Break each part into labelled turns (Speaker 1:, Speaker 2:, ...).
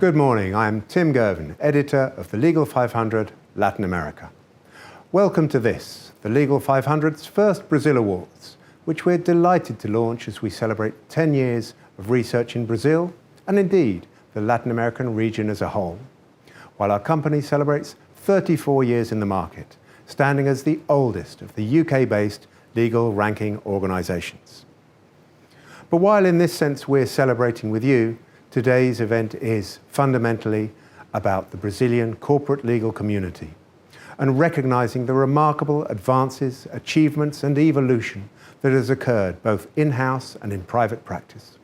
Speaker 1: Good morning, I'm Tim Girven, editor of the Legal 500 Latin America. Welcome to this, the Legal 500's first Brazil Awards, which we're delighted to launch as we celebrate 10 years of research in Brazil, and indeed the Latin American region as a whole, while our company celebrates 34 years in the market, standing as the oldest of the UK-based legal ranking organisations. But while in this sense we're celebrating with you, today's event is fundamentally about the Brazilian corporate legal community and recognising the remarkable advances, achievements and evolution that has occurred both in-house and in private practice.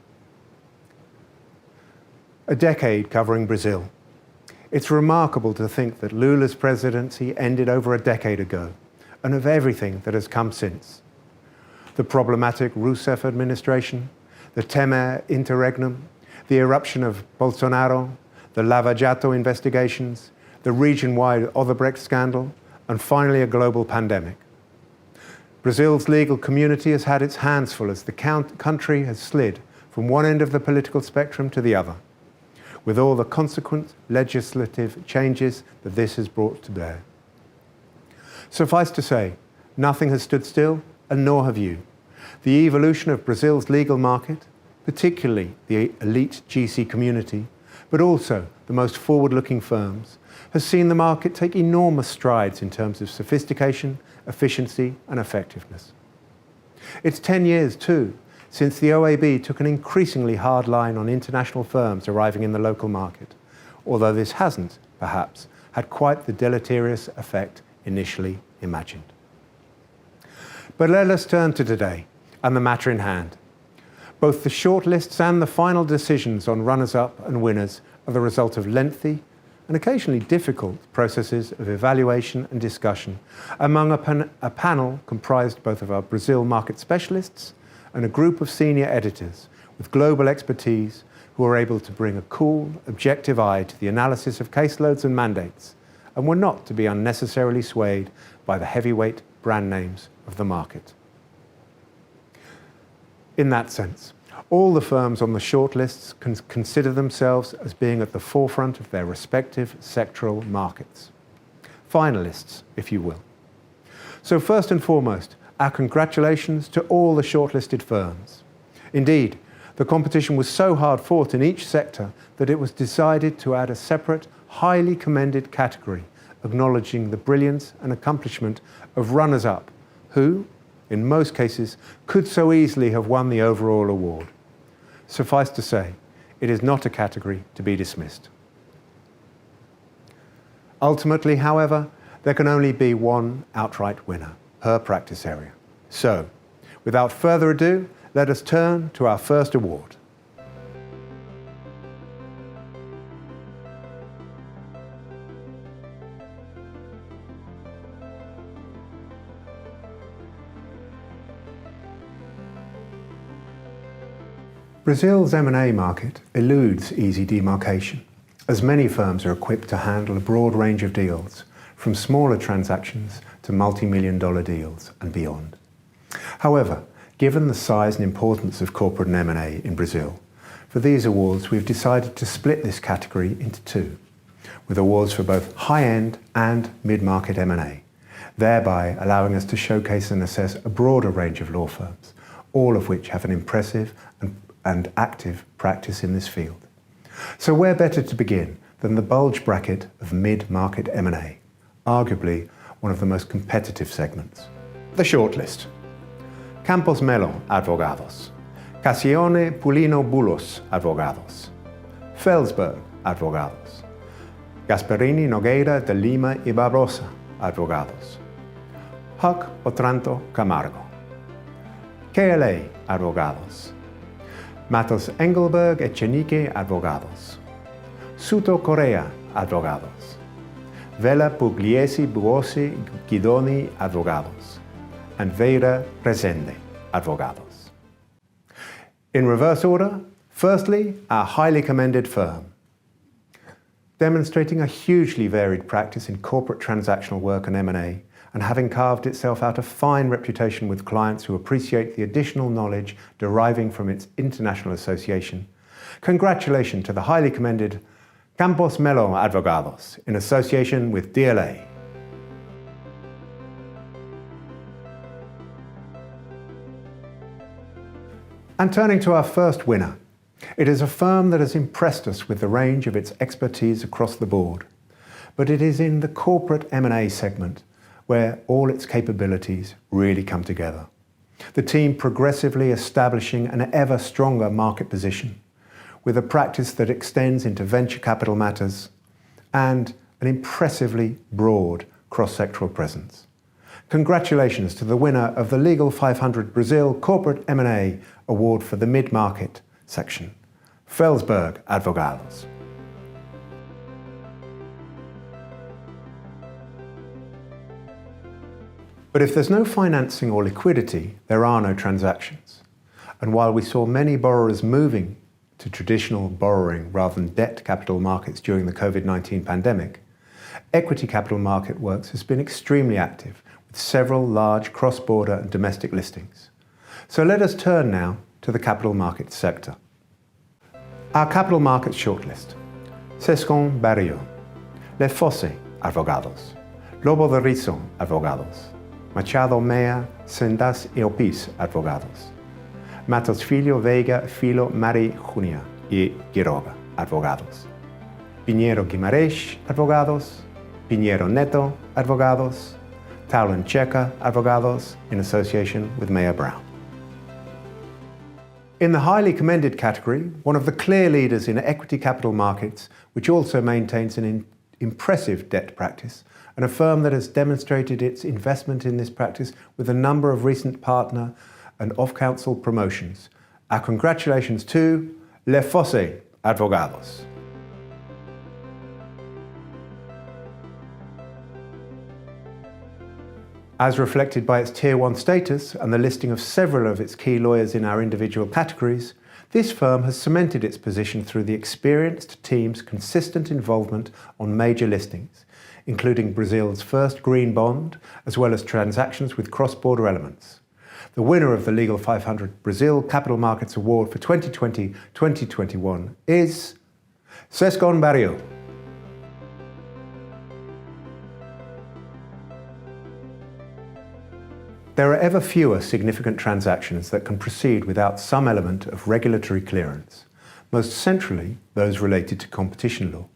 Speaker 1: A decade covering Brazil. It's remarkable to think that Lula's presidency ended over a decade ago, and of everything that has come since. The problematic Rousseff administration, the Temer interregnum, the eruption of Bolsonaro, the Lava Jato investigations, the region-wide Odebrecht scandal, and finally a global pandemic. Brazil's legal community has had its hands full as the country has slid from one end of the political spectrum to the other, with all the consequent legislative changes that this has brought to bear. Suffice to say, nothing has stood still, and nor have you. The evolution of Brazil's legal market, particularly the elite GC community, but also the most forward-looking firms, has seen the market take enormous strides in terms of sophistication, efficiency and effectiveness. It's 10 years, too, since the OAB took an increasingly hard line on international firms arriving in the local market, although this hasn't, perhaps, had quite the deleterious effect initially imagined. But let us turn to today and the matter in hand. Both the shortlists and the final decisions on runners-up and winners are the result of lengthy and occasionally difficult processes of evaluation and discussion among a panel comprised both of our Brazil market specialists and a group of senior editors with global expertise who are able to bring a cool, objective eye to the analysis of caseloads and mandates and were not to be unnecessarily swayed by the heavyweight brand names of the market. In that sense, all the firms on the shortlists can consider themselves as being at the forefront of their respective sectoral markets. Finalists, if you will. So first and foremost, our congratulations to all the shortlisted firms. Indeed, the competition was so hard fought in each sector that it was decided to add a separate, highly commended category, acknowledging the brilliance and accomplishment of runners-up, who, in most cases, could so easily have won the overall award. Suffice to say, it is not a category to be dismissed. Ultimately, however, there can only be one outright winner per practice area. So, without further ado, let us turn to our first award. Brazil's M&A market eludes easy demarcation, as many firms are equipped to handle a broad range of deals, from smaller transactions to multi-million-dollar deals and beyond. However, given the size and importance of corporate and M&A in Brazil, for these awards we've decided to split this category into two, with awards for both high-end and mid-market M&A, thereby allowing us to showcase and assess a broader range of law firms, all of which have an impressive and active practice in this field. So where better to begin than the bulge bracket of mid-market M&A, arguably one of the most competitive segments. The shortlist. Campos Melo Advogados, Cassione Pulino Bulos Advogados, Felsberg Advogados, Gasperini Nogueira de Lima y Barbosa Advogados, Huck Otranto Camargo, KLA Advogados, Matos Engelberg Echenique Advogados, Suto Correa Advogados, Vela Pugliesi Buosi Guidoni Advogados, and Veira Rezende Advogados. In reverse order, firstly, our highly commended firm. Demonstrating a hugely varied practice in corporate transactional work and M&A, and having carved itself out a fine reputation with clients who appreciate the additional knowledge deriving from its international association, congratulations to the highly commended Campos Melo Advogados, in association with DLA. And turning to our first winner, it is a firm that has impressed us with the range of its expertise across the board, but it is in the corporate M&A segment where all its capabilities really come together. The team progressively establishing an ever stronger market position, with a practice that extends into venture capital matters and an impressively broad cross-sectoral presence. Congratulations to the winner of the Legal 500 Brazil Corporate M&A Award for the Mid-Market section, Felsberg Advogados. But if there's no financing or liquidity, there are no transactions. And while we saw many borrowers moving to traditional borrowing rather than debt capital markets during the COVID-19 pandemic, equity capital market works has been extremely active, with several large cross-border and domestic listings. So let us turn now to the capital markets sector. Our capital markets shortlist: Sescon Barrio, Le Fosse Advogados, Lobo de Rizo Advogados, Machado Mea Sendas e Opis Advogados, Matos Filho Veiga Filho Mari Junia y Quiroga Advogados, Pinheiro Guimarães Advogados, Pinheiro Neto Advogados, Taulen Checa Advogados, in association with Mayer Brown. In the highly commended category, one of the clear leaders in equity capital markets, which also maintains an impressive debt practice, and a firm that has demonstrated its investment in this practice with a number of recent partner and off-council promotions. Our congratulations to Le Fosse Advogados. As reflected by its Tier 1 status and the listing of several of its key lawyers in our individual categories, this firm has cemented its position through the experienced team's consistent involvement on major listings, including Brazil's first green bond, as well as transactions with cross-border elements. The winner of the Legal 500 Brazil Capital Markets Award for 2020-2021 is Sescon Barrio. There are ever fewer significant transactions that can proceed without some element of regulatory clearance, most centrally those related to competition law.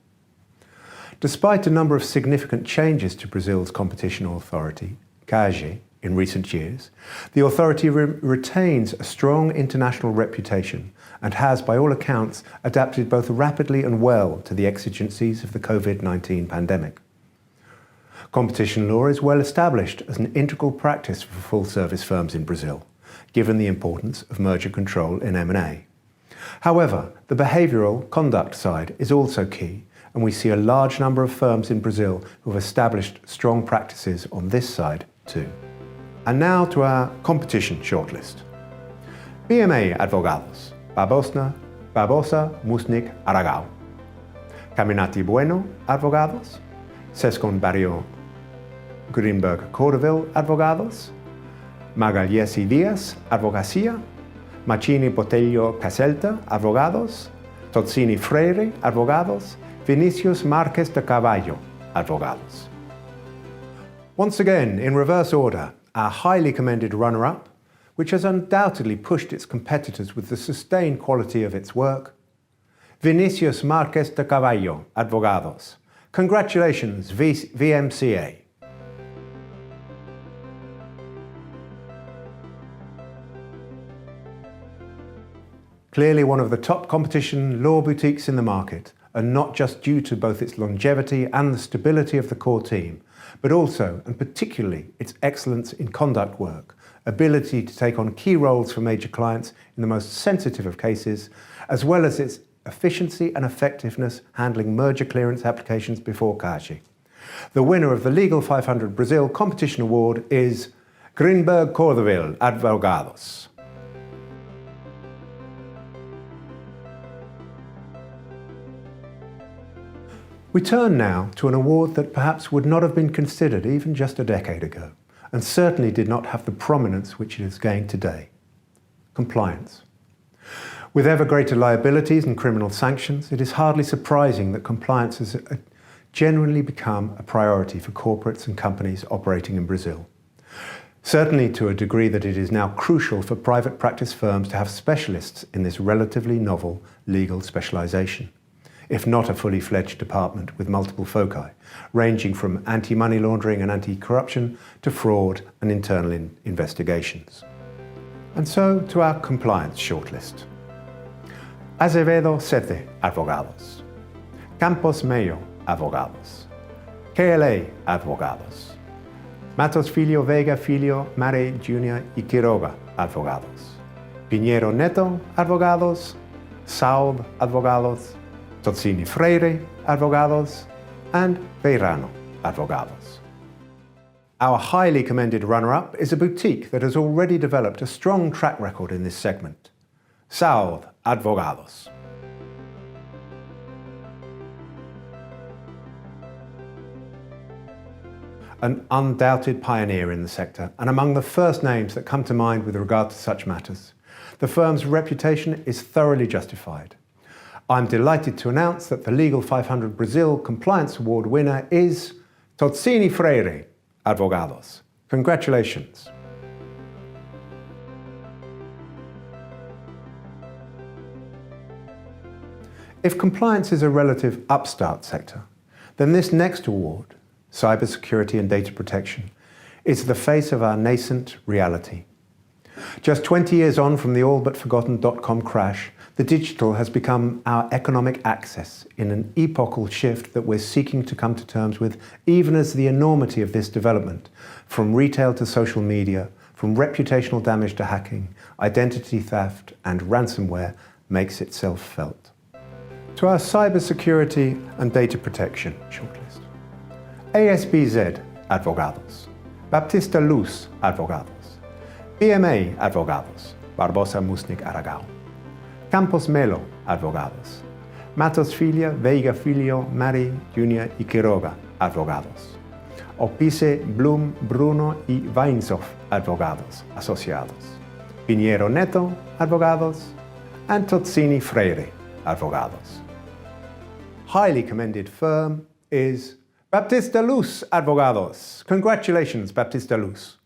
Speaker 1: Despite a number of significant changes to Brazil's competition authority, CAGE, in recent years, the authority retains a strong international reputation and has, by all accounts, adapted both rapidly and well to the exigencies of the COVID-19 pandemic. Competition law is well established as an integral practice for full-service firms in Brazil, given the importance of merger control in M&A. However, the behavioural conduct side is also key, and we see a large number of firms in Brazil who have established strong practices on this side too. And now to our competition shortlist. BMA Advogados, Barbosa Musnik Aragao, Caminati Bueno Advogados, Sescon Barrio Greenberg Cordoville Advogados, Magalhães Dias Advocacia, Machini Botelho Caselta Advogados, Tozzini Freire Advogados, Vinicius Marques de Carvalho Advogados. Once again, in reverse order, our highly commended runner-up, which has undoubtedly pushed its competitors with the sustained quality of its work, Vinicius Marques de Carvalho Advogados. Congratulations, VMCA. Clearly one of the top competition law boutiques in the market, and not just due to both its longevity and the stability of the core team, but also, and particularly, its excellence in conduct work, ability to take on key roles for major clients in the most sensitive of cases, as well as its efficiency and effectiveness handling merger clearance applications before CAGE. The winner of the Legal 500 Brazil Competition Award is Greenberg Cordoville Advogados. We turn now to an award that perhaps would not have been considered even just a decade ago, and certainly did not have the prominence which it has gained today: compliance. With ever greater liabilities and criminal sanctions, it is hardly surprising that compliance has genuinely become a priority for corporates and companies operating in Brazil. Certainly to a degree that it is now crucial for private practice firms to have specialists in this relatively novel legal specialization, if not a fully fledged department with multiple foci, ranging from anti-money laundering and anti-corruption to fraud and internal investigations. And so to our compliance shortlist. Azevedo Sete, advogados. Campos Mello, advogados. KLA, advogados. Matos Filho Vega Filho Mare Jr. y Quiroga, advogados. Pinheiro Neto, advogados. Saud, advogados. Tozzini Freire, advogados. And Beirano, advogados. Our highly commended runner-up is a boutique that has already developed a strong track record in this segment. Saud, advogados. An undoubted pioneer in the sector and among the first names that come to mind with regard to such matters. The firm's reputation is thoroughly justified. I'm delighted to announce that the Legal 500 Brazil Compliance Award winner is Tozzini Freire, advogados. Congratulations. If compliance is a relative upstart sector, then this next award, Cybersecurity and Data Protection, is the face of our nascent reality. Just 20 years on from the all-but-forgotten dot-com crash, the digital has become our economic access in an epochal shift that we're seeking to come to terms with, even as the enormity of this development, from retail to social media, from reputational damage to hacking, identity theft and ransomware, makes itself felt. To our cybersecurity and data protection shortlist. ASBZ, advogados. Baptista Luz, advogados. BMA, advogados. Barbosa Musnik Aragao. Campos Melo, advogados. Matos Filho, Veiga Filho, Mari Jr. y Quiroga, advogados. Opice, Blum, Bruno y Weinzoff, advogados, asociados. Pinheiro Neto, advogados. And Tozzini Freire, advogados. Highly commended firm is Baptista Luz, advogados. Congratulations, Baptista Luz.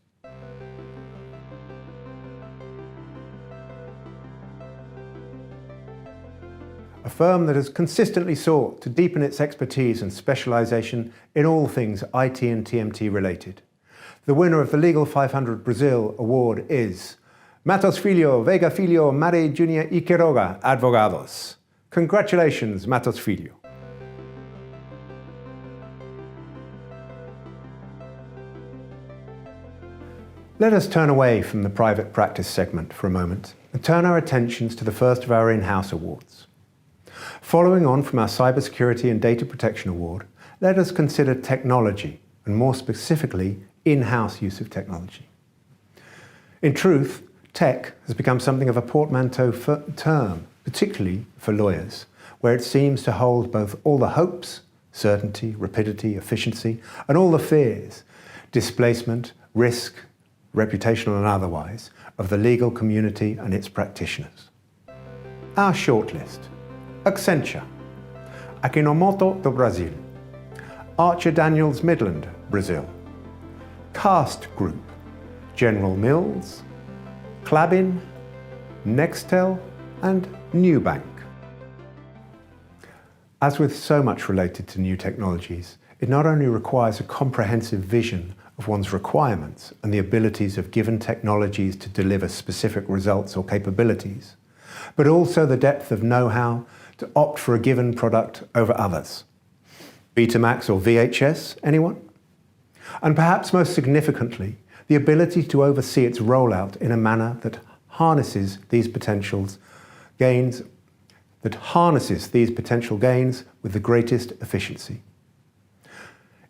Speaker 1: A firm that has consistently sought to deepen its expertise and specialization in all things IT and TMT related. The winner of the Legal 500 Brazil Award is Matos Filho, Veiga Filho, Mari Jr. y Quiroga, advogados. Congratulations, Matos Filho. Let us turn away from the private practice segment for a moment and turn our attentions to the first of our in-house awards. Following on from our Cybersecurity and Data Protection Award, let us consider technology, and more specifically, in-house use of technology. In truth, tech has become something of a portmanteau term, particularly for lawyers, where it seems to hold both all the hopes, certainty, rapidity, efficiency, and all the fears, displacement, risk, reputational and otherwise, of the legal community and its practitioners. Our shortlist: Accenture, Akinomoto do Brasil, Archer Daniels Midland, Brazil, Cast Group, General Mills, Clabin, Nextel, and Nubank. As with so much related to new technologies, it not only requires a comprehensive vision of one's requirements and the abilities of given technologies to deliver specific results or capabilities, but also the depth of know-how to opt for a given product over others. Betamax or VHS, anyone? And perhaps most significantly, the ability to oversee its rollout in a manner that harnesses these potential gains with the greatest efficiency.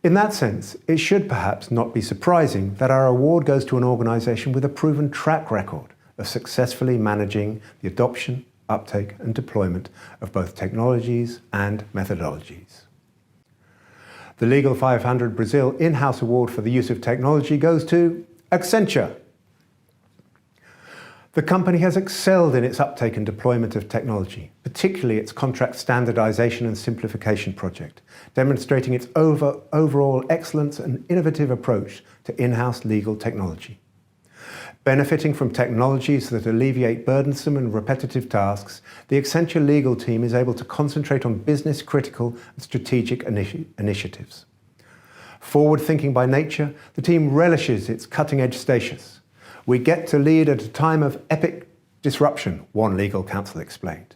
Speaker 1: In that sense, it should perhaps not be surprising that our award goes to an organisation with a proven track record of successfully managing the adoption, uptake and deployment of both technologies and methodologies. The Legal 500 Brazil in-house award for the use of technology goes to Accenture. The company has excelled in its uptake and deployment of technology, particularly its contract standardization and simplification project, demonstrating its overall excellence and innovative approach to in-house legal technology. Benefiting from technologies that alleviate burdensome and repetitive tasks, the Accenture legal team is able to concentrate on business-critical and strategic initiatives. Forward-thinking by nature, the team relishes its cutting-edge status. We get to lead at a time of epic disruption, one legal counsel explained.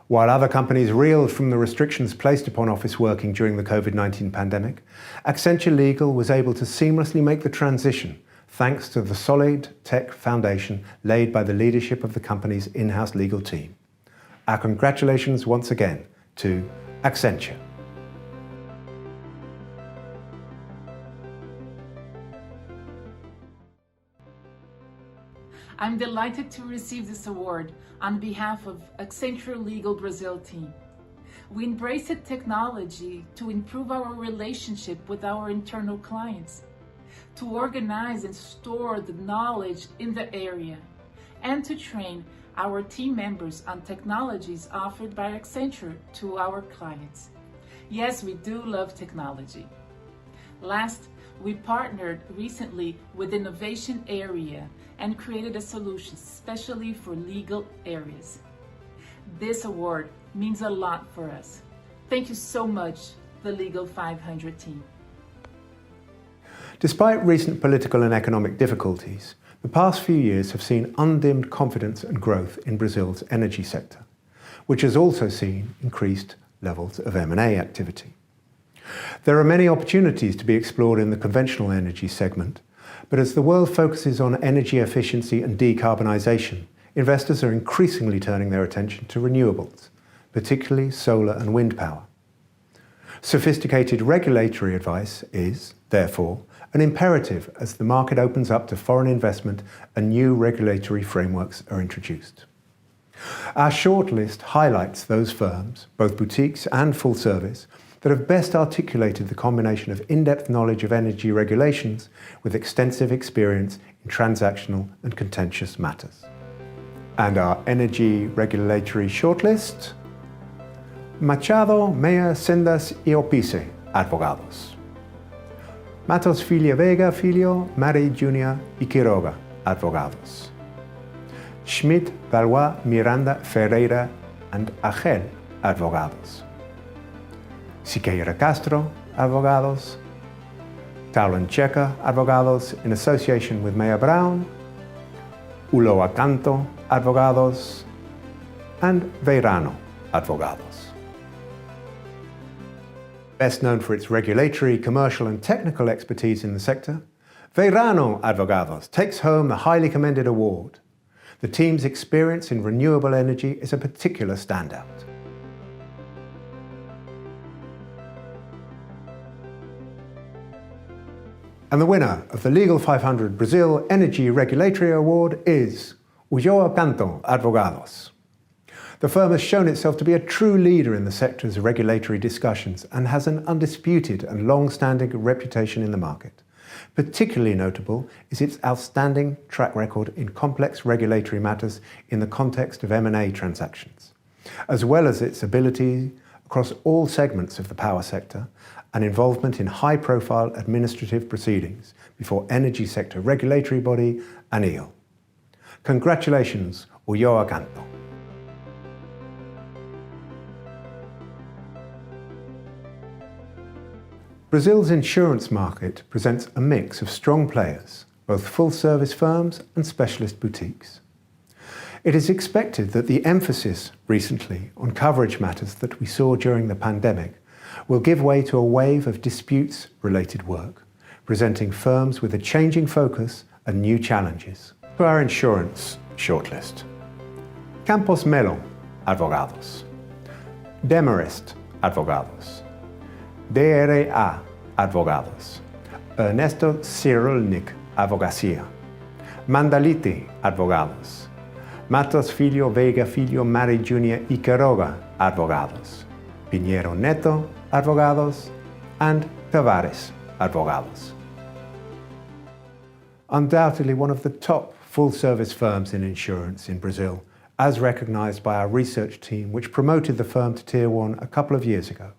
Speaker 1: While other companies reeled from the restrictions placed upon office working during the COVID-19 pandemic, Accenture Legal was able to seamlessly make the transition thanks to the solid tech foundation laid by the leadership of the company's in-house legal team. Our congratulations once again to Accenture.
Speaker 2: I'm delighted to receive this award on behalf of Accenture Legal Brazil team. We embraced technology to improve our relationship with our internal clients, to organize and store the knowledge in the area, and to train our team members on technologies offered by Accenture to our clients. Yes, we do love technology. Last, we partnered recently with Innovation Area and created a solution especially for legal areas. This award means a lot for us. Thank you so much, the Legal 500 team.
Speaker 1: Despite recent political and economic difficulties, the past few years have seen undimmed confidence and growth in Brazil's energy sector, which has also seen increased levels of M&A activity. There are many opportunities to be explored in the conventional energy segment, but as the world focuses on energy efficiency and decarbonisation, investors are increasingly turning their attention to renewables, particularly solar and wind power. Sophisticated regulatory advice is, therefore, an imperative as the market opens up to foreign investment and new regulatory frameworks are introduced. Our shortlist highlights those firms, both boutiques and full service, that have best articulated the combination of in-depth knowledge of energy regulations with extensive experience in transactional and contentious matters. And our energy regulatory shortlist: Machado, Meyer, Sendas y Opice, advogados. Matos Filho Vega Filho, Mari Júnior y Quiroga, advogados. Schmidt, Valois, Miranda, Ferreira and Agel, advogados. Siqueira Castro, advogados. Taulen Checa, advogados, in association with Meyer Brown. Uloa Canto, advogados. And Veirano, advogados. Best known for its regulatory, commercial and technical expertise in the sector, Veirano Advogados takes home the highly commended award. The team's experience in renewable energy is a particular standout. And the winner of the Legal 500 Brazil Energy Regulatory Award is Ulloa Canto Advogados. The firm has shown itself to be a true leader in the sector's regulatory discussions and has an undisputed and long-standing reputation in the market. Particularly notable is its outstanding track record in complex regulatory matters in the context of M&A transactions, as well as its ability across all segments of the power sector and involvement in high-profile administrative proceedings before energy sector regulatory body ANEEL. Congratulations, Ulloa Canto. Brazil's insurance market presents a mix of strong players, both full-service firms and specialist boutiques. It is expected that the emphasis recently on coverage matters that we saw during the pandemic will give way to a wave of disputes-related work, presenting firms with a changing focus and new challenges. To our insurance shortlist: Campos Melo, advogados. Demarest, advogados. DRA, advogados. Ernesto Cyrulnik, advocacia. Mandaliti, advogados. Matos Filho Vega Filho Mari Júnior y Quiroga, advogados. Pinheiro Neto, advogados. And Tavares, advogados. Undoubtedly one of the top full-service firms in insurance in Brazil, as recognised by our research team, which promoted the firm to Tier 1 a couple of years ago.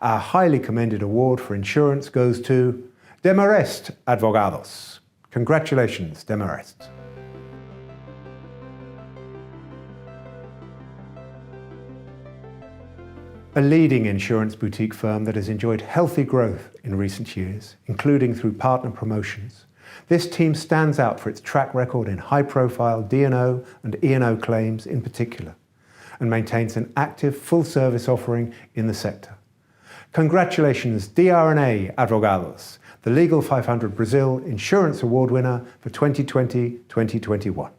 Speaker 1: Our highly commended award for insurance goes to Demarest Advogados. Congratulations, Demarest. A leading insurance boutique firm that has enjoyed healthy growth in recent years, including through partner promotions, this team stands out for its track record in high-profile D&O and E&O claims in particular, and maintains an active full-service offering in the sector. Congratulations, DRNA Advogados, the Legal 500 Brazil Insurance Award winner for 2020-2021.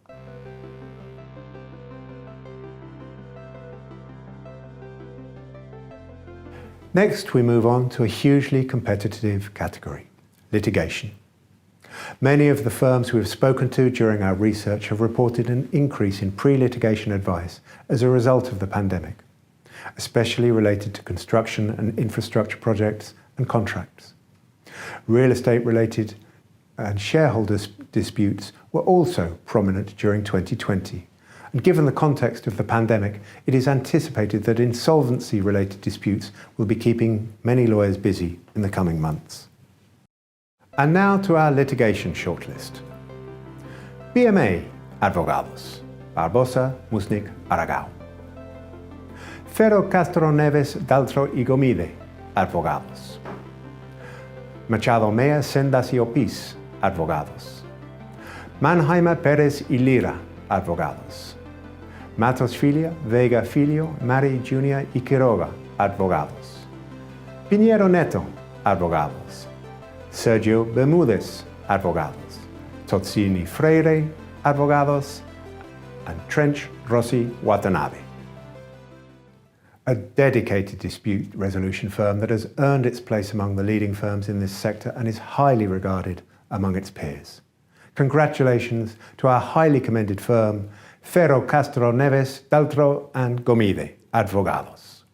Speaker 1: Next, we move on to a hugely competitive category, litigation. Many of the firms we have spoken to during our research have reported an increase in pre-litigation advice as a result of the pandemic, especially related to construction and infrastructure projects and contracts. Real estate-related and shareholders' disputes were also prominent during 2020. And given the context of the pandemic, it is anticipated that insolvency-related disputes will be keeping many lawyers busy in the coming months. And now to our litigation shortlist. BMA Advogados, Barbosa, Musnik, Aragao. Ferro Castro Neves Daltro y Gomide Advogados. Machado Mea Sendas y Opis Advogados. Mannheimer Pérez y Lira Advogados. Matos Filia, Vega Filio, Mari Junior y Quiroga, Advogados. Pinheiro Neto, Advogados. Sergio Bermúdez, Advogados. Tozzini Freire, Advogados. And Trench Rossi Watanabe. A dedicated dispute resolution firm that has earned its place among the leading firms in this sector and is highly regarded among its peers. Congratulations to our highly commended firm, Ferro Castro Neves, Daltro and Gomide, Advogados.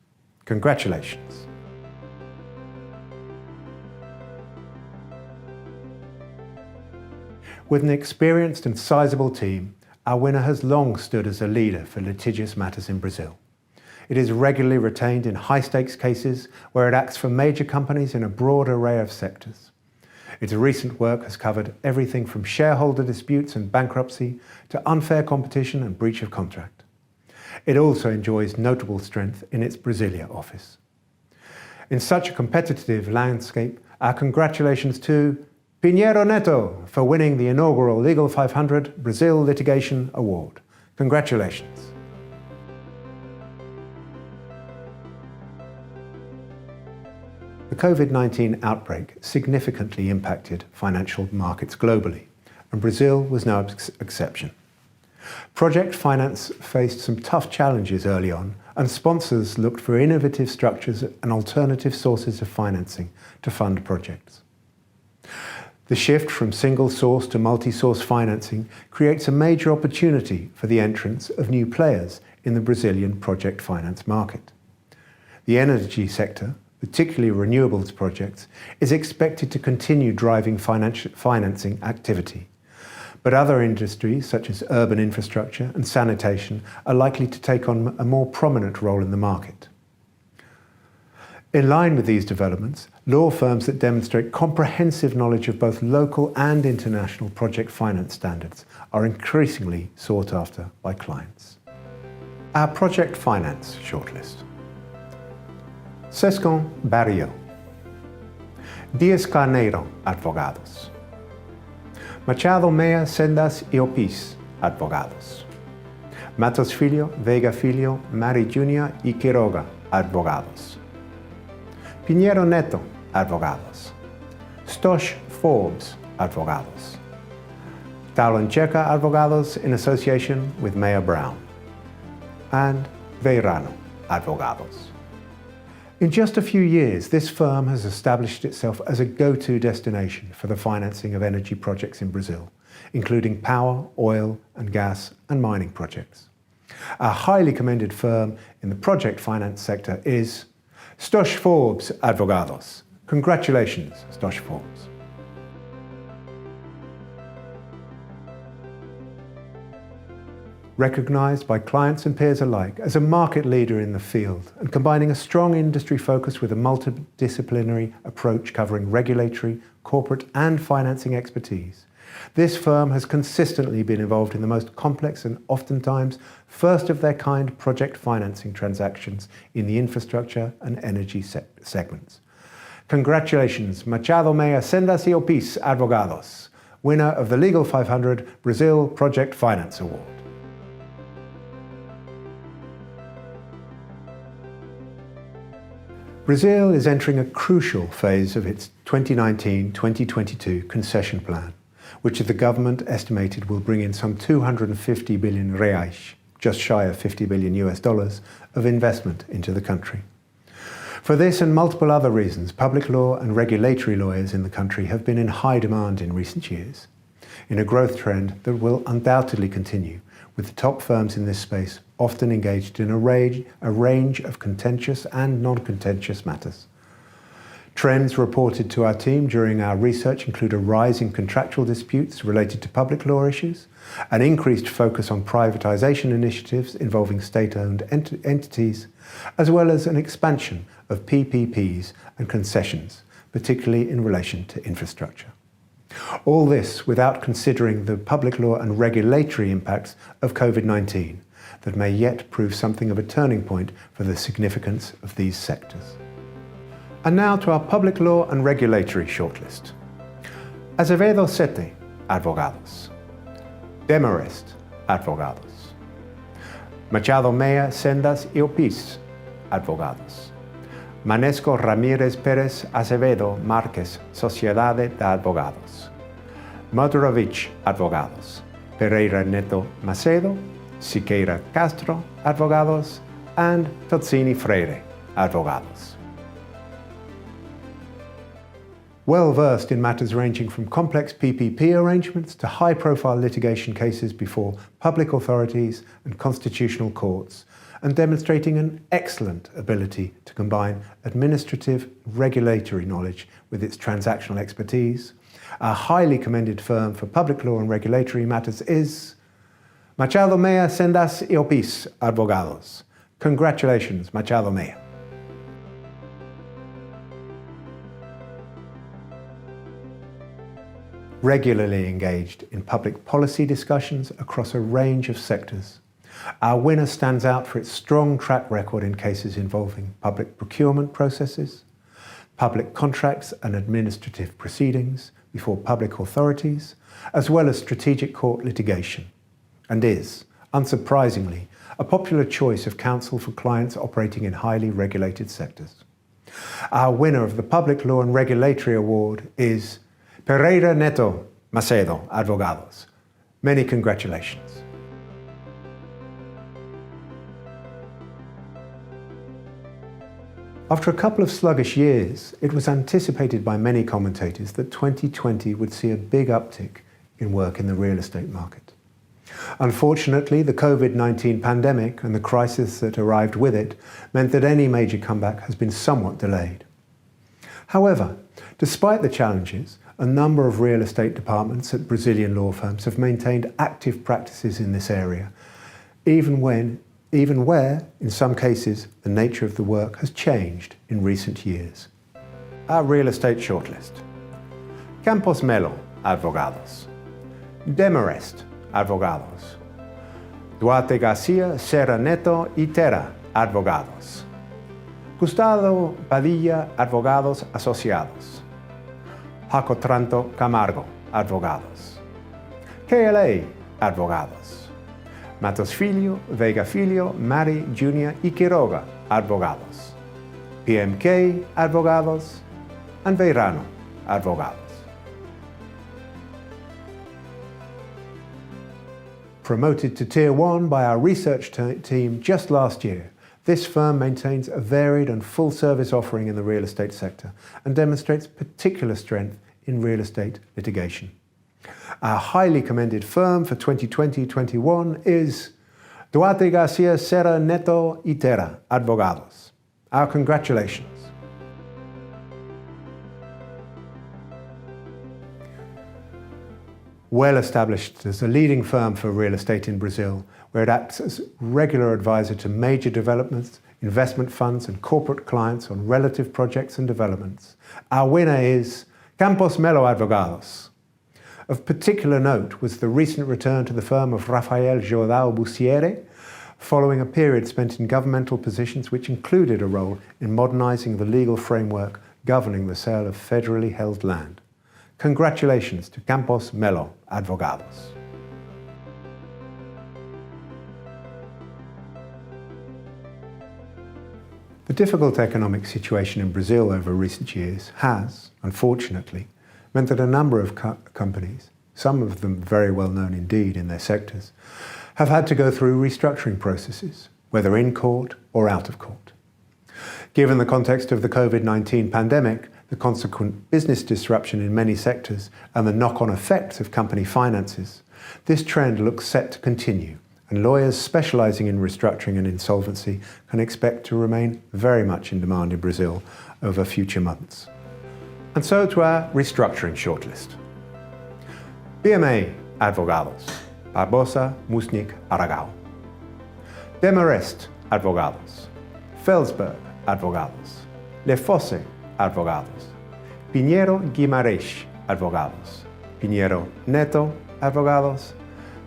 Speaker 1: Congratulations. With an experienced and sizable team, our winner has long stood as a leader for litigious matters in Brazil. It is regularly retained in high-stakes cases where it acts for major companies in a broad array of sectors. Its recent work has covered everything from shareholder disputes and bankruptcy to unfair competition and breach of contract. It also enjoys notable strength in its Brasilia office. In such a competitive landscape, our congratulations to Pinheiro Neto for winning the inaugural Legal 500 Brazil Litigation Award. Congratulations. The COVID-19 outbreak significantly impacted financial markets globally, and Brazil was no exception. Project finance faced some tough challenges early on, and sponsors looked for innovative structures and alternative sources of financing to fund projects. The shift from single-source to multi-source financing creates a major opportunity for the entrance of new players in the Brazilian project finance market. The energy sector, particularly renewables projects, is expected to continue driving financing activity. But other industries, such as urban infrastructure and sanitation, are likely to take on a more prominent role in the market. In line with these developments, law firms that demonstrate comprehensive knowledge of both local and international project finance standards are increasingly sought after by clients. Our project finance shortlist. Sescon Barrio. Dias Carneiro Advogados. Machado Mea Sendas y Opis Advogados. Matos Filho, Vega Filho, Mari Junior y Quiroga Advogados. Pinheiro Neto Advogados. Stosh Forbes Advogados. Talon Checa Advogados in association with Mayor Brown. And Veirano Advogados. In just a few years, this firm has established itself as a go-to destination for the financing of energy projects in Brazil, including power, oil and gas and mining projects. Our highly commended firm in the project finance sector is Stosh Forbes Advogados. Congratulations, Stosh Forbes. Recognized by clients and peers alike as a market leader in the field and combining a strong industry focus with a multidisciplinary approach covering regulatory, corporate and financing expertise, this firm has consistently been involved in the most complex and oftentimes first-of-their-kind project financing transactions in the infrastructure and energy segments. Congratulations, Machado Meya Sendas y Opis Advogados, winner of the Legal 500 Brazil Project Finance Award. Brazil is entering a crucial phase of its 2019-2022 concession plan, which the government estimated will bring in some 250 billion reais, just shy of $50 billion US dollars, of investment into the country. For this and multiple other reasons, public law and regulatory lawyers in the country have been in high demand in recent years, in a growth trend that will undoubtedly continue, with the top firms in this space often engaged in a range of contentious and non-contentious matters. Trends reported to our team during our research include a rise in contractual disputes related to public law issues, an increased focus on privatization initiatives involving state-owned entities, as well as an expansion of PPPs and concessions, particularly in relation to infrastructure. All this without considering the public law and regulatory impacts of COVID-19 that may yet prove something of a turning point for the significance of these sectors. And now to our public law and regulatory shortlist. Azevedo Sete, Advogados. Demarest, Advogados. Machado Meya Sendas y Opis, Advogados. Manesco Ramírez Pérez Azevedo Márquez, Sociedade de Advogados. Motorovich, Advogados. Pereira Neto Macedo, Siqueira Castro, Advogados, and Tozzini Freire, Advogados. Well versed in matters ranging from complex PPP arrangements to high-profile litigation cases before public authorities and constitutional courts, and demonstrating an excellent ability to combine administrative regulatory knowledge with its transactional expertise, our highly commended firm for public law and regulatory matters is Machado Meya Sendas y Opis Advogados. Congratulations, Machado Meya. Regularly engaged in public policy discussions across a range of sectors, our winner stands out for its strong track record in cases involving public procurement processes, public contracts and administrative proceedings before public authorities, as well as strategic court litigation, and is, unsurprisingly, a popular choice of counsel for clients operating in highly regulated sectors. Our winner of the Public Law and Regulatory Award is Pereira Neto Macedo, Advogados. Many congratulations. After a couple of sluggish years, it was anticipated by many commentators that 2020 would see a big uptick in work in the real estate market. Unfortunately, the COVID-19 pandemic and the crisis that arrived with it meant that any major comeback has been somewhat delayed. However, despite the challenges, a number of real estate departments at Brazilian law firms have maintained active practices in this area, even where, in some cases, the nature of the work has changed in recent years. Our real estate shortlist. Campos Melo, Advogados. Demarest, Advogados. Duarte Garcia, Serra Neto y Terra, Advogados. Gustavo Padilla, Advogados Asociados. Jacotranto Camargo, Advogados. KLA, Advogados. Matos Filho, Vega Filho, Mari Jr. y Quiroga, Advogados. PMK, Advogados. And Veirano, Advogados. Promoted to Tier 1 by our research team just last year, this firm maintains a varied and full-service offering in the real estate sector and demonstrates particular strength in real estate litigation. Our highly commended firm for 2020-21 is Duarte Garcia Serra Neto y Terra, Advogados. Our congratulations. Well established as a leading firm for real estate in Brazil, where it acts as regular advisor to major developments, investment funds and corporate clients on relative projects and developments. Our winner is Campos Melo Advogados. Of particular note was the recent return to the firm of Rafael Jordão Bussiere, following a period spent in governmental positions which included a role in modernizing the legal framework governing the sale of federally held land. Congratulations to Campos Melo Advogados. The difficult economic situation in Brazil over recent years has, unfortunately, meant that a number of companies, some of them very well known indeed in their sectors, have had to go through restructuring processes, whether in court or out of court. Given the context of the COVID-19 pandemic, the consequent business disruption in many sectors, and the knock-on effects of company finances, this trend looks set to continue, and lawyers specializing in restructuring and insolvency can expect to remain very much in demand in Brazil over future months. And so to our restructuring shortlist. BMA Advogados, Barbosa, Musnik, Aragão. Demarest Advogados, Felsberg Advogados, Lefosse Advogados, Pinheiro Guimarães Advogados, Pinheiro Neto Advogados,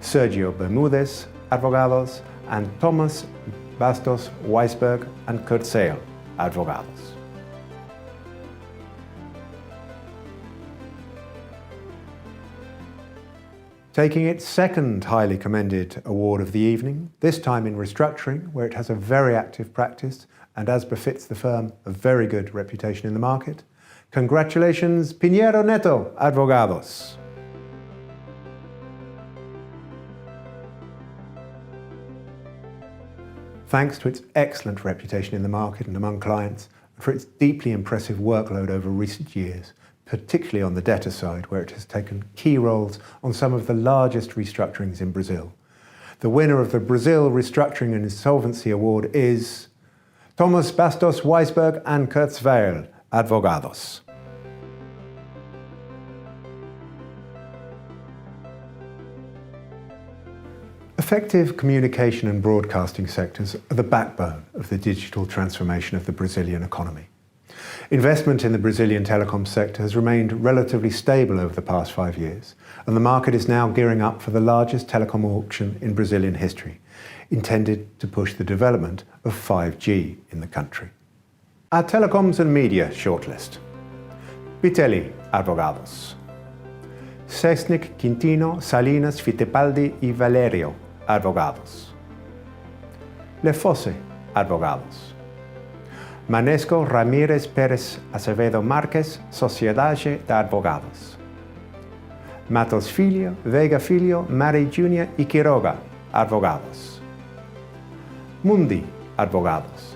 Speaker 1: Sergio Bermúdez Advogados, and Thomas Bastos Weisberg and Kurzel Advogados. Taking its second highly commended award of the evening, this time in restructuring, where it has a very active practice and, as befits the firm, a very good reputation in the market. Congratulations, Pinheiro Neto Advogados. Thanks to its excellent reputation in the market and among clients, and for its deeply impressive workload over recent years, particularly on the debtor side, where it has taken key roles on some of the largest restructurings in Brazil. The winner of the Brazil Restructuring and Insolvency Award is Thomas Bastos Weisberg and Kurzel Advogados. Effective communication and broadcasting sectors are the backbone of the digital transformation of the Brazilian economy. Investment in the Brazilian telecom sector has remained relatively stable over the past 5 years, and the market is now gearing up for the largest telecom auction in Brazilian history, intended to push the development of 5G in the country. Our Telecoms and Media shortlist. Vitelli Advogados, Sesnic, Quintino, Salinas, Fittipaldi y Valerio Advogados, Lefosse Advogados, Manesco Ramírez Pérez Acevedo Márquez, Sociedade de Advogados, Matos Filho, Veiga Filho, Mari Júnior y Quiroga Advogados, Mundi Advogados,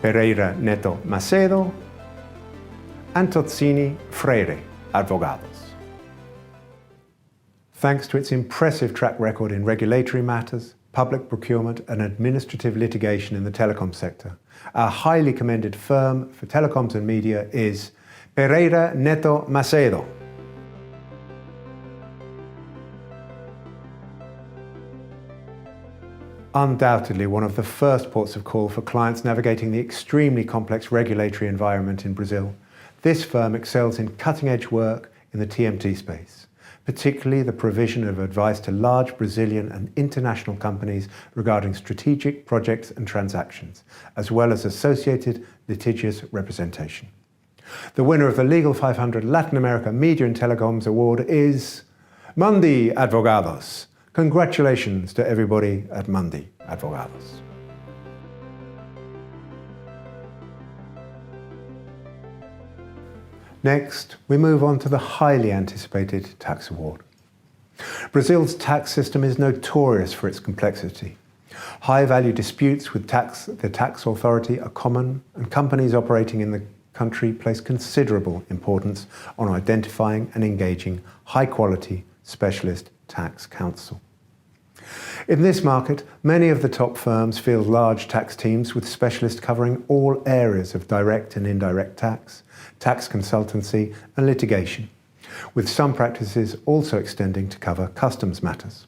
Speaker 1: Pereira Neto Macedo, Antozzini Freire Advogados. Thanks to its impressive track record in regulatory matters, public procurement and administrative litigation in the telecom sector, our highly commended firm for telecoms and media is Pereira Neto Macedo. Undoubtedly one of the first ports of call for clients navigating the extremely complex regulatory environment in Brazil, this firm excels in cutting-edge work in the TMT space, particularly the provision of advice to large Brazilian and international companies regarding strategic projects and transactions, as well as associated litigious representation. The winner of the Legal 500 Latin America Media and Telecoms Award is Mundi Advogados. Congratulations to everybody at Mundi Advogados. Next, we move on to the highly anticipated tax award. Brazil's tax system is notorious for its complexity. High-value disputes with the tax authority are common, and companies operating in the country place considerable importance on identifying and engaging high-quality specialist tax counsel. In this market, many of the top firms field large tax teams with specialists covering all areas of direct and indirect tax, tax consultancy and litigation. with some practices also extending to cover customs matters.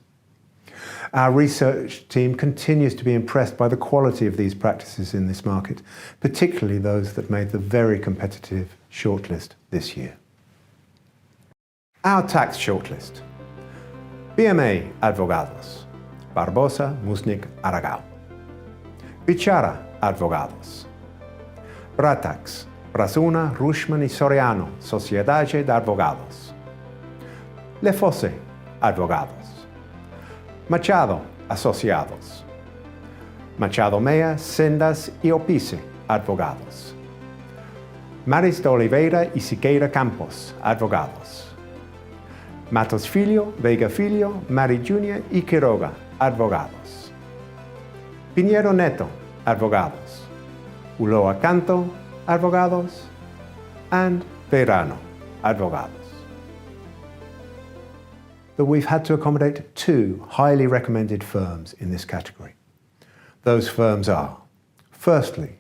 Speaker 1: Our research team continues to be impressed by the quality of these practices in this market, particularly those that made the very competitive shortlist this year. Our tax shortlist: BMA Advogados, Barbosa, Musnik, Aragao; Bichara Advogados; Bratax, Brasuna, Rushman y Soriano, Sociedade de Advogados; Lefosse Advogados; Machado Asociados; Machado Mea, Sendas y Opice Advogados; Maris de Oliveira y Siqueira Campos Advogados; Matos Filho, Veiga Filho, Mari Júnior y Quiroga Advogados; Pinheiro Neto Advogados; Uloa Canto Advogados; and Verano Advogados. But we've had to accommodate two highly recommended firms in this category. Those firms are, firstly,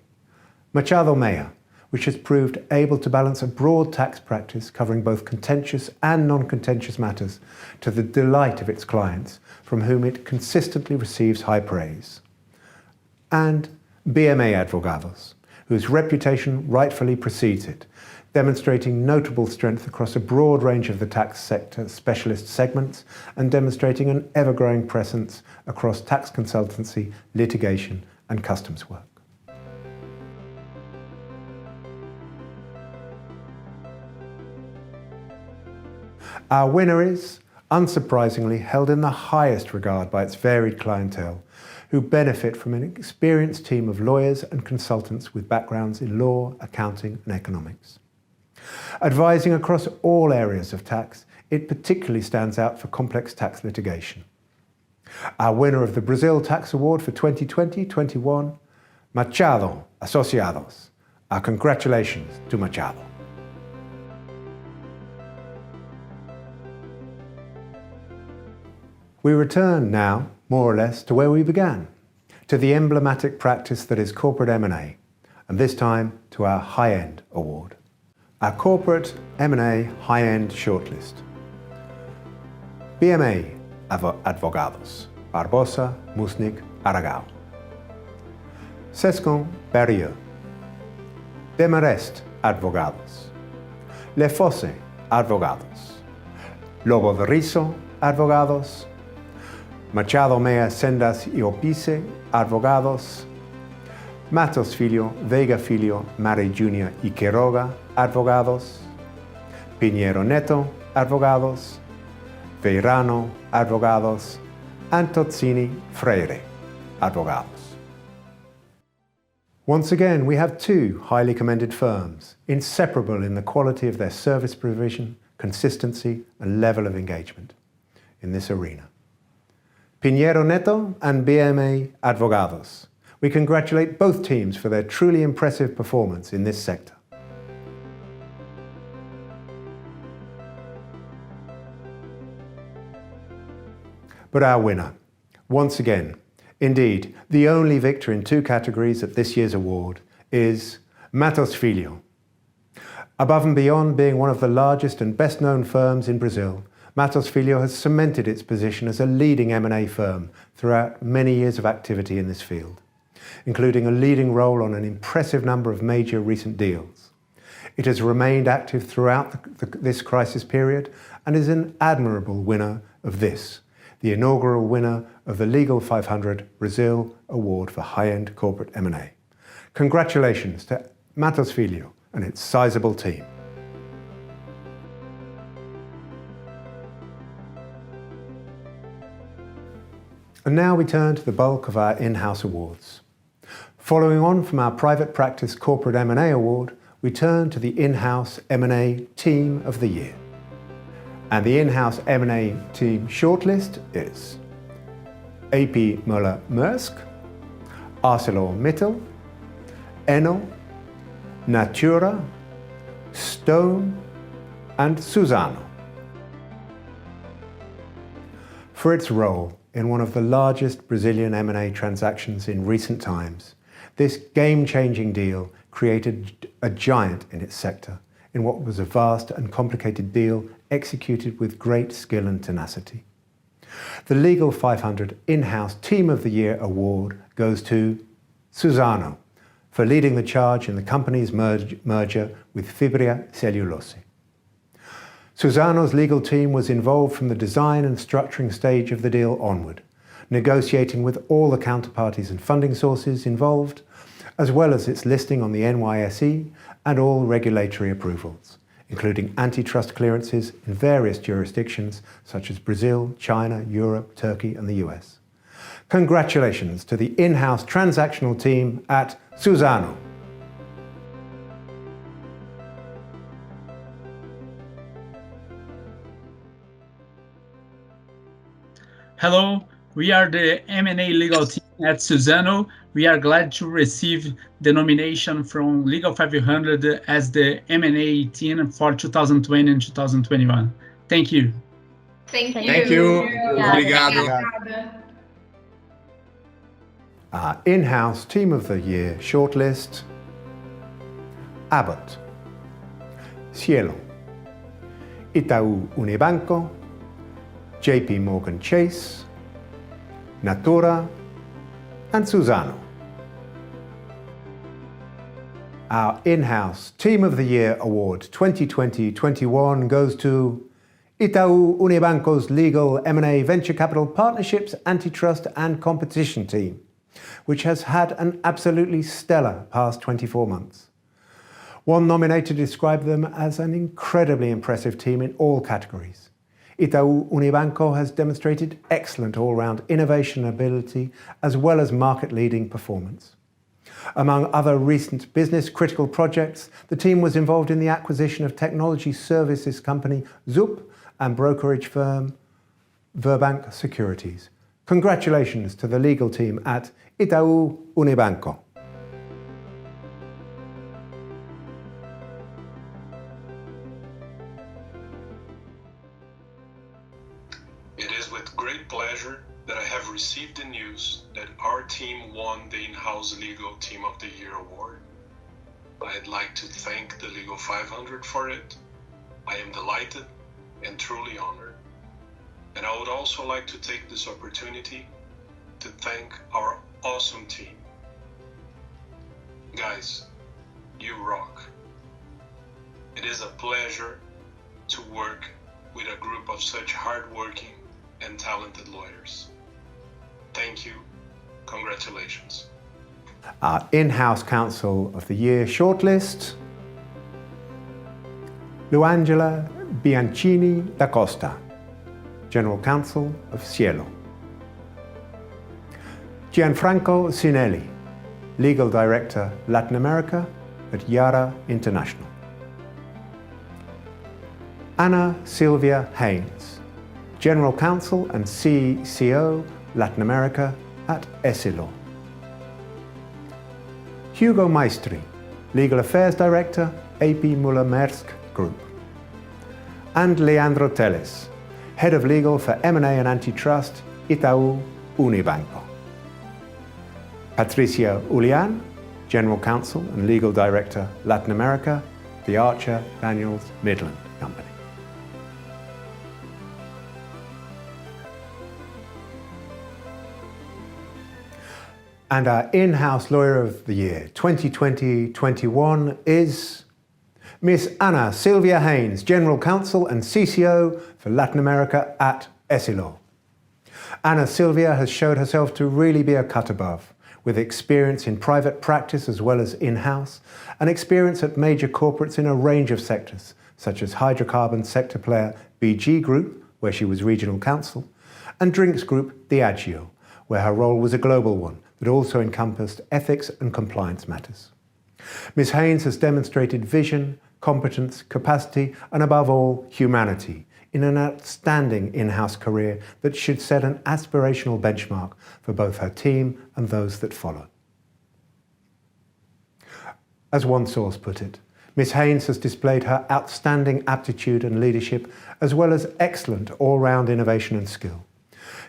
Speaker 1: Machado Mea, which has proved able to balance a broad tax practice covering both contentious and non-contentious matters to the delight of its clients, from whom it consistently receives high praise. And BMA Advogados, whose reputation rightfully precedes it, demonstrating notable strength across a broad range of the tax sector specialist segments and demonstrating an ever-growing presence across tax consultancy, litigation and customs work. Our winner is, unsurprisingly, held in the highest regard by its varied clientele, who benefit from an experienced team of lawyers and consultants with backgrounds in law, accounting and economics. Advising across all areas of tax, it particularly stands out for complex tax litigation. Our winner of the Brazil Tax Award for 2020-21, Machado Asociados. Our congratulations to Machado. We return now, more or less, to where we began, to the emblematic practice that is corporate M&A, and this time to our high-end award. Our corporate M&A high-end shortlist: BMA Advogados, Barbosa, Musnik, Aragao; Sescon Berrieux; Demarest Advogados; Lefosse Advogados; Lobo de Riso Advogados; Machado Mea, Sendas y Opice Advogados; Matos Filho, Veiga Filho, Mari Júnior y Quiroga Advogados; Pinheiro Neto Advogados; Verano Advogados; and Tozzini Freire Advogados. Once again, we have two highly commended firms, inseparable in the quality of their service provision, consistency and level of engagement in this arena. Pinheiro Neto and BMA Advogados. We congratulate both teams for their truly impressive performance in this sector. But our winner, once again, indeed, the only victor in two categories at this year's award, is Matos Filho. Above and beyond being one of the largest and best-known firms in Brazil, Matos Filho has cemented its position as a leading M&A firm throughout many years of activity in this field, including a leading role on an impressive number of major recent deals. It has remained active throughout this crisis period and is an admirable winner of this, the inaugural winner of the Legal 500 Brazil Award for High-End Corporate M&A. Congratulations to Matos Filho and its sizable team. And now we turn to the bulk of our in-house awards. Following on from our Private Practice Corporate M&A Award, we turn to the in-house M&A Team of the Year. And the in-house M&A team shortlist is AP Möller Maersk, ArcelorMittal, Enel, Natura, Stone, and Suzano. For its role in one of the largest Brazilian M&A transactions in recent times, this game-changing deal created a giant in its sector, in what was a vast and complicated deal executed with great skill and tenacity. The Legal 500 In-House Team of the Year award goes to Suzano for leading the charge in the company's merger with Fibria Cellulose. Suzano's legal team was involved from the design and structuring stage of the deal onward, negotiating with all the counterparties and funding sources involved, as well as its listing on the NYSE and all regulatory approvals, including antitrust clearances in various jurisdictions such as Brazil, China, Europe, Turkey, and the US. Congratulations to the in-house transactional team at Suzano.
Speaker 3: Hello, we are the M&A legal team at Suzano. We are glad to receive the nomination from Legal 500 as the M&A team for 2020 and 2021. Thank you.
Speaker 4: Thank you.
Speaker 5: Thank you.
Speaker 4: Obrigado.
Speaker 1: Our in-house Team of the Year shortlist: Abbott, Cielo, Itaú Unibanco, JP Morgan Chase, Natura, and Suzano. Our in-house Team of the Year award 2020-21 goes to Itaú Unibanco's Legal M&A Venture Capital Partnerships, Antitrust and Competition team, which has had an absolutely stellar past 24 months. One nominator described them as an incredibly impressive team in all categories. Itaú Unibanco has demonstrated excellent all-round innovation ability as well as market-leading performance. Among other recent business-critical projects, the team was involved in the acquisition of technology services company Zup and brokerage firm Verbank Securities. Congratulations to the legal team at Itaú Unibanco.
Speaker 6: It is with great pleasure that I have received the news that our team won the In-House Legal Team of the Year award. I'd like to thank the Legal 500 for it. I am delighted and truly honored. And I would also like to take this opportunity to thank our awesome team. Guys, you rock. It is a pleasure to work with a group of such hardworking and talented lawyers. Thank you. Congratulations.
Speaker 1: Our in-house Counsel of the Year shortlist: Luangela Bianchini da Costa, General Counsel of Cielo. Gianfranco Sinelli, Legal Director, Latin America at Yara International. Ana Silvia Haynes, General Counsel and CCO, Latin America at Essilor. Hugo Maestri, Legal Affairs Director, AP Müller-Maersk Group. And Leandro Teles, Head of Legal for M&A and Antitrust, Itaú Unibanco. Patricia Ulian, General Counsel and Legal Director, Latin America, the Archer Daniels Midland Company. And our in-house Lawyer of the Year 2020-21 is Miss Ana Silvia Haynes, General Counsel and CCO for Latin America at Essilor. Ana Silvia has showed herself to really be a cut above, with experience in private practice as well as in-house, and experience at major corporates in a range of sectors, such as hydrocarbon sector player BG Group, where she was regional counsel, and drinks group Diageo, where her role was a global one that also encompassed ethics and compliance matters. Ms. Haynes has demonstrated vision, competence, capacity, and above all, humanity in an outstanding in-house career that should set an aspirational benchmark for both her team and those that follow. As one source put it, Ms. Haynes has displayed her outstanding aptitude and leadership, as well as excellent all-round innovation and skill.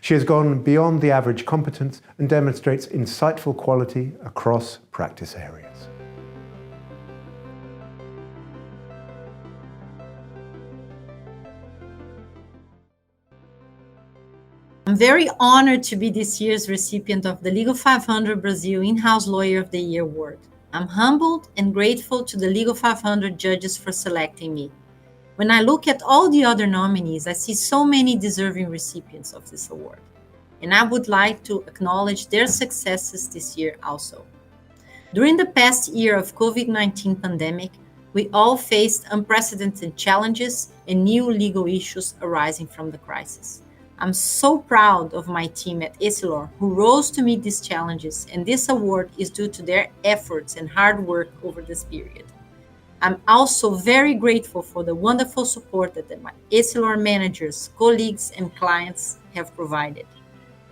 Speaker 1: She has gone beyond the average competence and demonstrates insightful quality across practice areas.
Speaker 5: I'm very honored to be this year's recipient of the Legal 500 Brazil In-House Lawyer of the Year award. I'm humbled and grateful to the Legal 500 judges for selecting me. When I look at all the other nominees, I see so many deserving recipients of this award, and I would like to acknowledge their successes this year also. During the past year of COVID-19 pandemic, we all faced unprecedented challenges and new legal issues arising from the crisis. I'm so proud of my team at Essilor who rose to meet these challenges, and this award is due to their efforts and hard work over this period. I'm also very grateful for the wonderful support that my Essilor managers, colleagues, and clients have provided.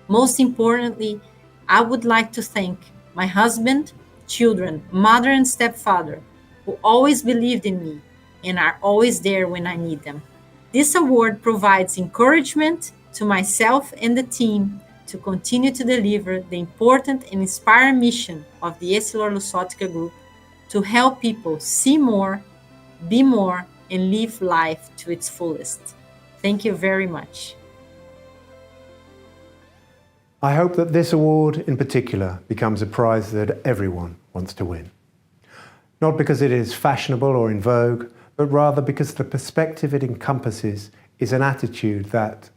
Speaker 5: Most importantly, I would like to thank my husband, children, mother, and stepfather who always believed in me and are always there when I need them. This award provides encouragement to myself and the team to continue to deliver the important and inspiring mission of the EssilorLuxottica Group to help people see more, be more, and live life to its fullest. Thank you very much.
Speaker 1: I hope that this award in particular becomes a prize that everyone wants to win. Not because it is fashionable or in vogue, but rather because the perspective it encompasses is an attitude that,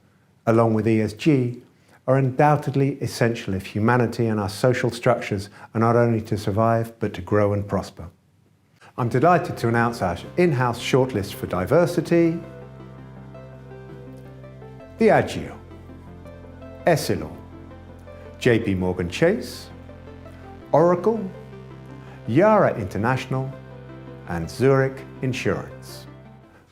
Speaker 1: along with ESG, are undoubtedly essential if humanity and our social structures are not only to survive, but to grow and prosper. I'm delighted to announce our in-house shortlist for diversity: Diageo, Essilor, JP Morgan Chase, Oracle, Yara International, and Zurich Insurance.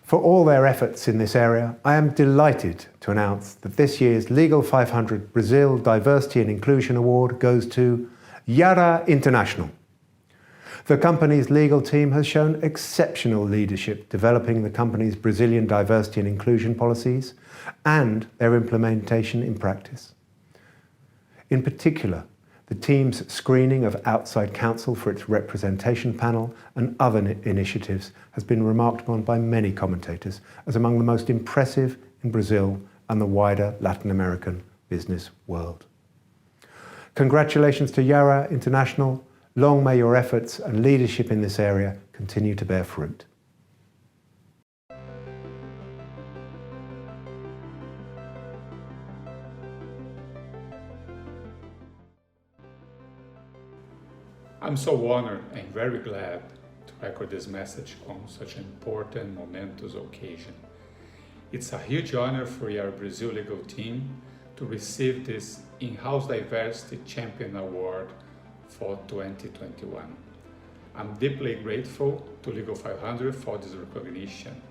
Speaker 1: For all their efforts in this area, I am delighted to announce that this year's Legal 500 Brazil Diversity and Inclusion Award goes to Yara International. The company's legal team has shown exceptional leadership developing the company's Brazilian diversity and inclusion policies and their implementation in practice. In particular, the team's screening of outside counsel for its representation panel and other initiatives has been remarked upon by many commentators as among the most impressive in Brazil and the wider Latin American business world. Congratulations to Yara International. Long may your efforts and leadership in this area continue to bear fruit.
Speaker 7: I'm so honored and very glad to record this message on such an important, momentous occasion. It's a huge honor for our Brazil legal team to receive this In-House Diversity Champion Award for 2021. I'm deeply grateful to Legal 500 for this recognition.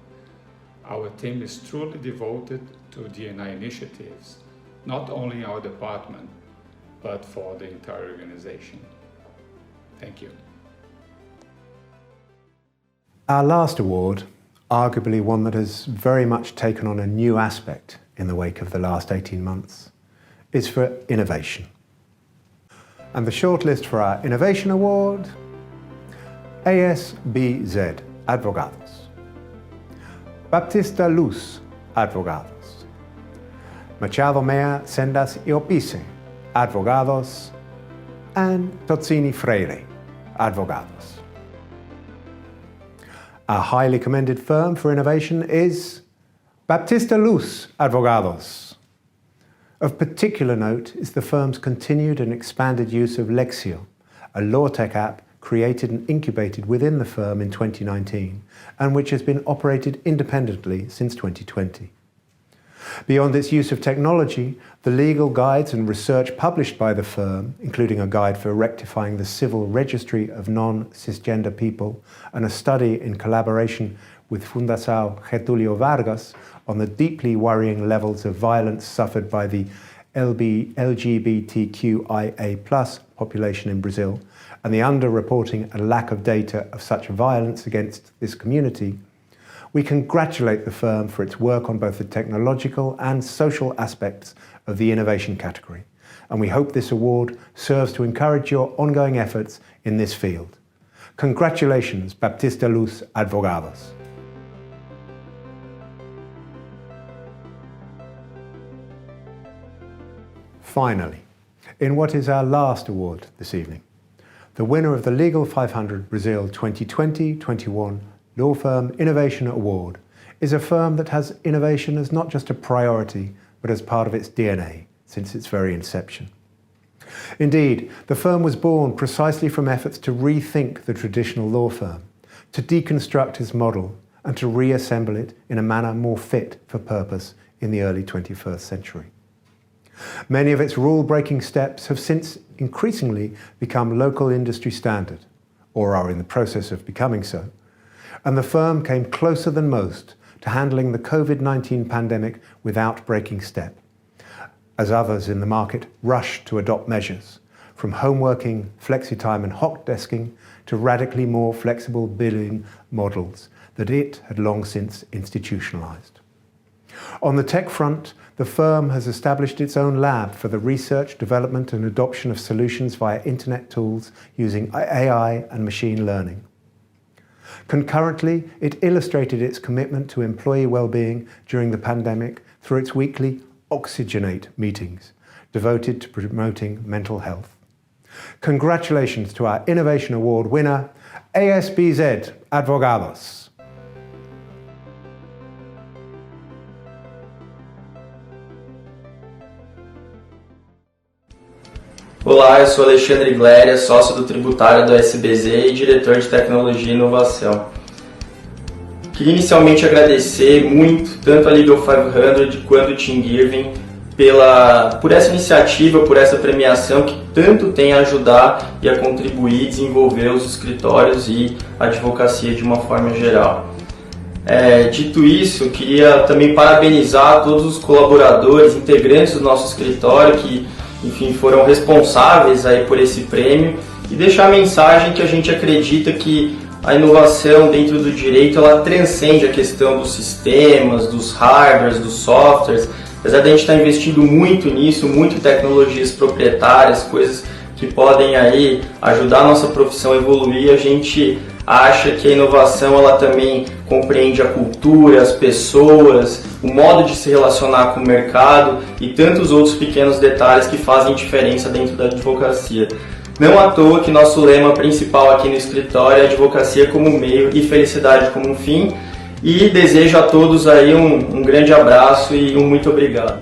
Speaker 7: Our team is truly devoted to D&I initiatives, not only in our department, but for the entire organization. Thank you.
Speaker 1: Our last award, arguably one that has very much taken on a new aspect in the wake of the last 18 months, is for innovation. And the shortlist for our Innovation Award: ASBZ Advogados, Baptista Luz Advogados, Machado Mea Sendas y Opice Advogados, and Tozzini Freire Advogados. Our highly commended firm for innovation is Baptista Luz Advogados. Of particular note is the firm's continued and expanded use of Lexio, a law tech app created and incubated within the firm in 2019 and which has been operated independently since 2020. Beyond its use of technology, the legal guides and research published by the firm, including a guide for rectifying the civil registry of non-cisgender people and a study in collaboration with Fundação Getúlio Vargas on the deeply worrying levels of violence suffered by the LGBTQIA+ population in Brazil and the underreporting and lack of data of such violence against this community, we congratulate the firm for its work on both the technological and social aspects of the innovation category, and we hope this award serves to encourage your ongoing efforts in this field. Congratulations, Baptista Luz Advogados. finally, in what is our last award this evening, the winner of the Legal 500 Brazil 2020-21 Law Firm Innovation Award is a firm that has innovation as not just a priority, but as part of its DNA since its very inception. Indeed, the firm was born precisely from efforts to rethink the traditional law firm, to deconstruct its model, and to reassemble it in a manner more fit for purpose in the early 21st century. Many of its rule-breaking steps have since increasingly become local industry standard, or are in the process of becoming so, and the firm came closer than most to handling the COVID-19 pandemic without breaking step, as others in the market rushed to adopt measures, from home working, flexi-time and hot desking to radically more flexible billing models that it had long since institutionalized. On the tech front, the firm has established its own lab for the research, development and adoption of solutions via internet tools using AI and machine learning. Concurrently, it illustrated its commitment to employee well-being during the pandemic through its weekly Oxygenate meetings, devoted to promoting mental health. Congratulations to our Innovation Award winner, ASBZ Advogados.
Speaker 8: Olá, eu sou Alexandre Gléria, sócio do tributário do SBZ e diretor de Tecnologia e Inovação. Queria inicialmente agradecer muito tanto a Legal 500 quanto o Team Girven por essa iniciativa, por essa premiação que tanto tem a ajudar e a contribuir a desenvolver os escritórios e a advocacia de uma forma geral. Dito isso, queria também parabenizar todos os colaboradores, integrantes do nosso escritório que, enfim, foram responsáveis aí por esse prêmio e deixar a mensagem que a gente acredita que a inovação dentro do direito ela transcende a questão dos sistemas, dos hardwares, dos softwares. Apesar de a gente estar investindo muito nisso, muito em tecnologias proprietárias, coisas que podem aí ajudar a nossa profissão a evoluir, a gente acha que a inovação ela também compreende a cultura, as pessoas, o modo de se relacionar com o mercado e tantos outros pequenos detalhes que fazem diferença dentro da advocacia. Não à toa que nosso lema principal aqui no escritório é advocacia como meio e felicidade como fim. E desejo a todos aí grande abraço e muito obrigado.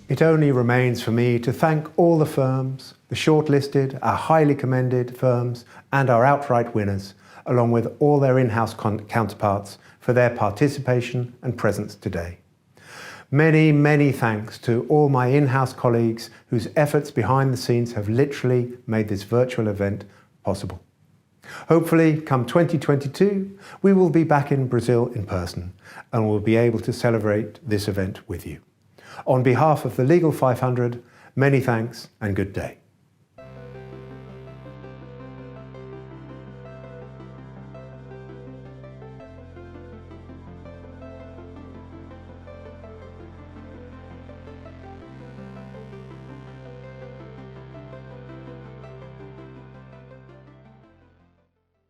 Speaker 1: It only remains for me to thank all the firms, the shortlisted, our highly commended firms and our outright winners, along with all their in-house counterparts for their participation and presence today. Many, many thanks to all my in-house colleagues whose efforts behind the scenes have literally made this virtual event possible. Hopefully, come 2022, we will be back in Brazil in person and will be able to celebrate this event with you. On behalf of the Legal 500, many thanks and good day.